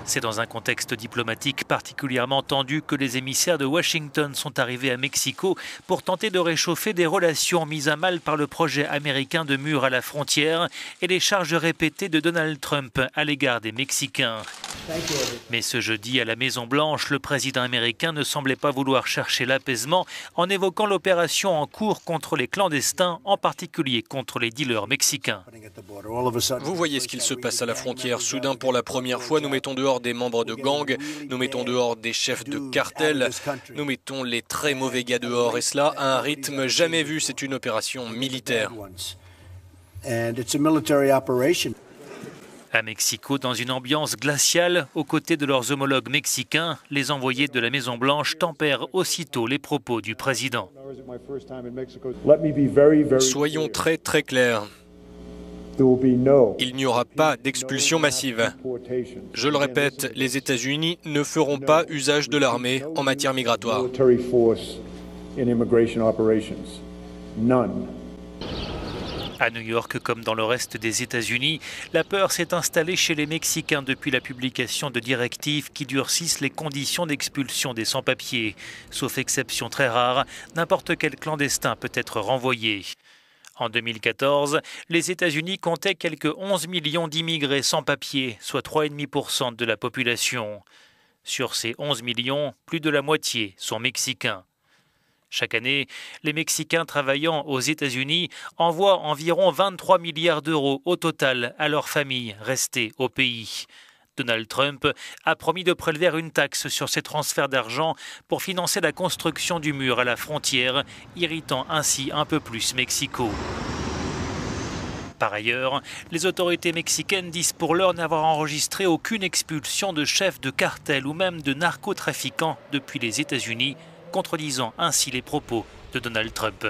C'est dans un contexte diplomatique particulièrement tendu que les émissaires de Washington sont arrivés à Mexico pour tenter de réchauffer des relations mises à mal par le projet américain de mur à la frontière et les charges répétées de Donald Trump à l'égard des Mexicains. Mais ce jeudi, à la Maison-Blanche, le président américain ne semblait pas vouloir chercher l'apaisement en évoquant l'opération en cours contre les clandestins, en particulier contre les dealers mexicains. Vous voyez ce qu'il se passe à la frontière. Soudain, pour la première fois, nous mettons dehors des membres de gangs, nous mettons dehors des chefs de cartel, nous mettons les très mauvais gars dehors, et cela à un rythme jamais vu. C'est une opération militaire. À Mexico, dans une ambiance glaciale, aux côtés de leurs homologues mexicains, les envoyés de la Maison-Blanche tempèrent aussitôt les propos du président. Soyons très clairs. Il n'y aura pas d'expulsion massive. Je le répète, les États-Unis ne feront pas usage de l'armée en matière migratoire. À New York, comme dans le reste des États-Unis, la peur s'est installée chez les Mexicains depuis la publication de directives qui durcissent les conditions d'expulsion des sans-papiers. Sauf exception très rare, n'importe quel clandestin peut être renvoyé. En 2014, les États-Unis comptaient quelques 11 millions d'immigrés sans papier, soit 3,5% de la population. Sur ces 11 millions, plus de la moitié sont mexicains. Chaque année, les Mexicains travaillant aux États-Unis envoient environ 23 milliards d'euros au total à leurs familles restées au pays. Donald Trump a promis de prélever une taxe sur ces transferts d'argent pour financer la construction du mur à la frontière, irritant ainsi un peu plus Mexico. Par ailleurs, les autorités mexicaines disent pour l'heure n'avoir enregistré aucune expulsion de chefs de cartel ou même de narcotrafiquants depuis les États-Unis, contredisant ainsi les propos de Donald Trump.